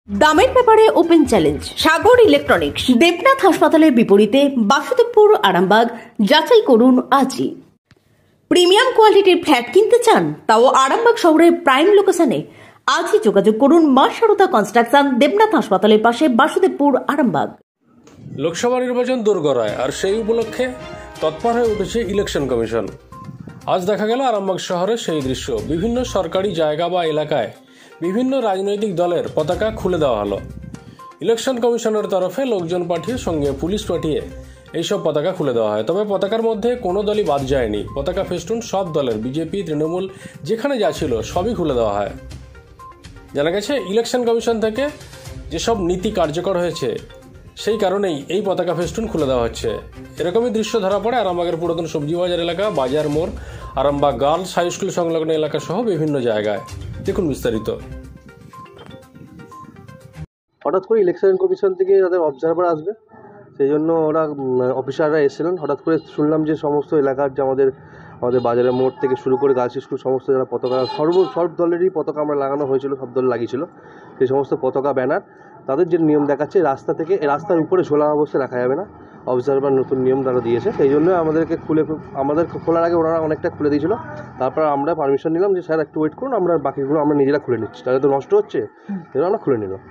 দামের ব্যাপারে open challenge সাগর electronics. Debnath হাসপাতালের বিপরীতে বাসুদেবপুর, আরামবাগ। যাচাই করুন আজই। প্রিমিয়াম কোয়ালিটির ফ্ল্যাট কিনতে চান, তাও আরামবাগ শহরের প্রাইম লোকেশনে? আজই যোগাযোগ করুন মা সারদা কনস্ট্রাকশন, দেবনাথ হাসপাতালের পাশে, বাসুদেবপুর, আরামবাগ। লোকসভা নির্বাচন দোরগোড়ায়, আর সেই উপলক্ষে তৎপর হয়ে উঠেছে ইলেকশন কমিশন। আজ দেখা গেল আরামবাগ শহরে সেই দৃশ্য। বিভিন্ন সরকারি জায়গা বা এলাকায় বিভিন্ন রাজনৈতিক দলের পতাকা খুলে দেওয়া হলো। ইলেকশন কমিশনের তরফে লোকজন পাঠিয়ে, সঙ্গে পুলিশ পাঠিয়ে এইসব পতাকা খুলে দেওয়া হয়। তবে পতাকার মধ্যে কোনো দলই বাদ যায়নি। পতাকা ফেস্টুন সব দলের, বিজেপি, তৃণমূল, যেখানে যা ছিল সবই খুলে দেওয়া হয়। জানা গেছে ইলেকশন কমিশন থেকে যেসব নীতি কার্যকর হয়েছে, সেই কারণেই এই পতাকা ফেস্টুন খুলে দেওয়া হচ্ছে। এরকমই দৃশ্য ধরা পড়ে আরামবাগের পুরাতন সবজি বাজার এলাকা, বাজার মোড়, আরামবাগ গার্লস হাই স্কুল সংলগ্ন এলাকা সহ বিভিন্ন জায়গায়। দেখুন বিস্তারিত। হঠাৎ করে ইলেকশন কমিশন থেকে তাদের অবজারভার আসবে, সেই জন্য ওরা অফিসাররা এসেছিলেন। হঠাৎ করে শুনলাম যে সমস্ত এলাকার যে আমাদের বাজারের মোড় থেকে শুরু করে গার্লস স্কুল সমস্ত যারা পতাকা, সব দলেরই পতাকা আমরা লাগানো হয়েছিল, সব দল লাগিয়েছিল। সেই সমস্ত পতাকা, ব্যানার, তাদের যে নিয়ম দেখাচ্ছে রাস্তা থেকে, রাস্তার উপরে ঝোলা অবস্থায় রাখা যাবে না। অবজারভার নতুন নিয়ম তারা দিয়েছে, সেই জন্য আমাদের খোলার আগে ওনারা অনেকটা খুলে দিয়েছিল। তারপর আমরা পারমিশন নিলাম যে স্যার একটু ওয়েট করুন, আমরা বাকিগুলো আমরা নিজেরা খুলে নিচ্ছি, তাহলে তো নষ্ট হচ্ছে, সেটা আমরা খুলে নিলাম।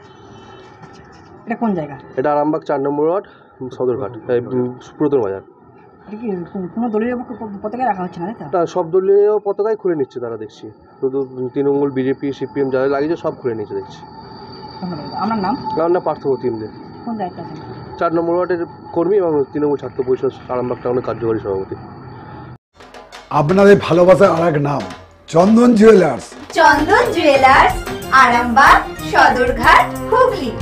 এটা কোন জায়গা? এটা আরামবাগ 4 নম্বর ওয়ার্ড, সদরঘাট, পুরাতন বাজার। কোনো দলীয় পতাকা রাখা হচ্ছে না? সব দলীয় পতাকাই খুলে নিচ্ছে তারা, দেখছি। শুধু তৃণমূল, বিজেপি, সিপিএম যারা লাগিয়েছে সব খুলে নিচ্ছে দেখছি। আমার নাম পার্থপ্রতিম দে, কোন দায়িত্ব আছেন? 4 নম্বর ওয়ার্ডের কর্মী এবং তৃণমূল ছাত্র পরিষদ আরামবাগ টাউনের কার্যকরী সভাপতি। আপনাদের ভালোবাসার আর এক নাম চন্দন জুয়েলার্স। চন্দন জুয়েলার্স, আরামবাগ, সদরঘাট, হুগলি।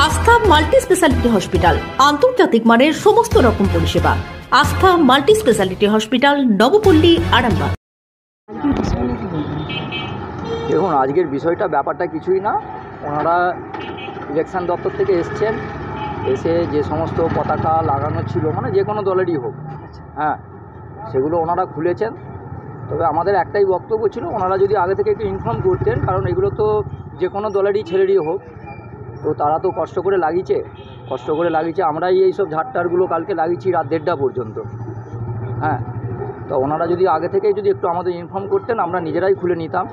আস্থা মাল্টি স্পেশালিটি হসপিটাল, আন্তর্জাতিক মানের সমস্ত রকম পরিষেবা। আস্থা multi speciality hospital, Nabapalli, Arambagh. দেখুন, আজকের ব্যাপারটা কিছুই না। ওনারা ইলেকশন দপ্তর থেকে এসছেন, এসে যে সমস্ত পতাকা লাগানো ছিল, মানে যে কোনো দলেরই হোক, হ্যাঁ, সেগুলো ওনারা খুলেছেন। তবে আমাদের একটাই বক্তব্য ছিল, ওনারা যদি আগে থেকে একটু ইনফর্ম করতেন, কারণ এগুলো তো যে কোনো দলেরই ছেলেরই হোক, তো তারা তো কষ্ট করে লাগিয়েছে। আমরাই এই সব ঝাড়টারগুলো কালকে লাগিয়েছি রাত 1:30 পর্যন্ত, হ্যাঁ। তো ওনারা যদি আগে থেকেই যদি একটু আমাদের ইনফর্ম করতেন, আমরা নিজেরাই খুলে নিতাম।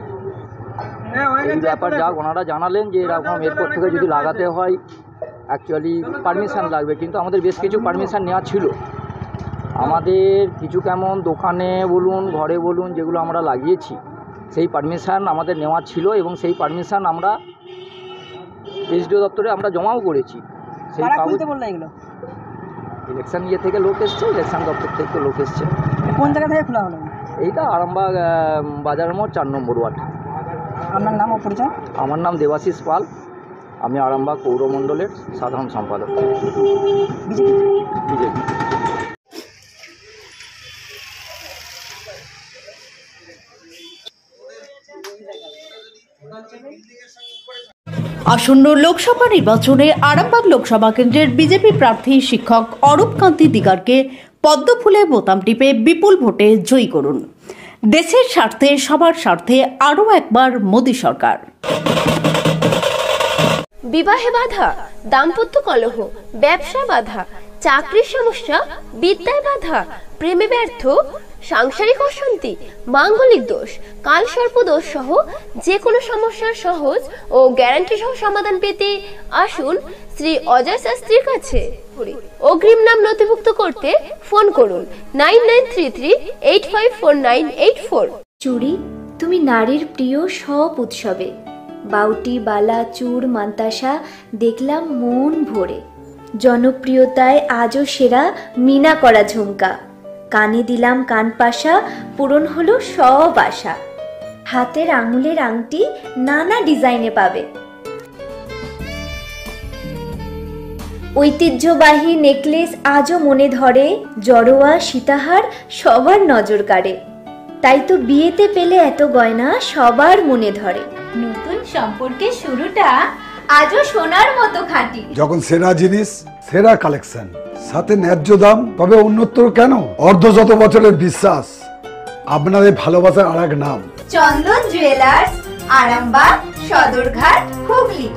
এই ব্যাপার যাক, ওনারা জানালেন যে এরকম এরপর থেকে যদি লাগাতে হয় অ্যাকচুয়ালি পারমিশন লাগবে, কিন্তু আমাদের বেশ কিছু পারমিশন নেওয়া ছিল। আমাদের কিছু কেমন দোকানে বলুন, ঘরে বলুন, যেগুলো আমরা লাগিয়েছি সেই পারমিশন আমাদের নেওয়া ছিল, এবং সেই পারমিশন আমরা এসডিও দপ্তরে আমরা জমাও করেছি। সেই কাগজ ইলেকশন থেকে লোক এসছে, ইলেকশন দপ্তর থেকে লোক এসছে। কোন জায়গা থেকে খোলা হলো? এইটা আরামবাগ বাজার মোড়, 4 নম্বর ওয়ার্ড। আপনার নাম ও পরিচয়? আমার নাম দেবাশিস পাল, আমি আরামবাগ পৌরমণ্ডলের সাধারণ সম্পাদক, বিজেপি। আসন্ন লোকসভা নির্বাচনে আরামবাগ লোকসভা কেন্দ্রের বিজেপি প্রার্থী শিক্ষক অরূপ কান্তি দিগারকে পদ্মফুলে বোতাম টিপে বিপুল ভোটে জয়ী করুন। দেশের স্বার্থে, সবার স্বার্থে আরও একবার মোদী সরকার। বিবাহে বাধা, দাম্পত্য কলহ, ব্যবসা বাধা, চাকরির সমস্যা, বিদ্যায় বাধা, প্রেমে ব্যর্থ, সাংসারিক অশান্তি, মাঙ্গলিক দোষ, কালসর্প দোষ সহ যে কোনো সমস্যার সহজ ও গ্যারান্টি সহ সমাধান পেতে আসুন শ্রী অজয় শাস্ত্রীর কাছে। অগ্রিম নাম নথিভুক্ত করতে ফোন করুন 9933854984। চুড়ি, তুমি নারীর প্রিয় সব উৎসবে বাউটি, বালা, চূড়, মান্তাসা দেখলাম মন ভরে। জনপ্রিয়তায় আজও সেরা মিনা করা ঝুমকা, কানে দিলাম কানপাশা, পূরণ হলো সব আশা। হাতের আঙুলের আংটি নানা ডিজাইনে পাবে, ঐতিহ্যবাহী নেকলেস আজও মনে ধরে, জড়োয়া সীতাহার সবার নজর কাড়ে। তাই তো বিয়েতে পেলে এত গয়না সবার মনে ধরে। নতুন সম্পর্কের শুরুটা আজও সোনার মতো খাঁটি। যখন সেরা জিনিস, সেরা কালেকশন, সাথে ন্যায্য দাম, তবে অন্যত্র কেন? অর্ধশত বছরের বিশ্বাস, আপনাদের ভালোবাসার আর এক নাম চন্দন জুয়েলার্স, আরামবাগ, সদরঘাট, হুগলি।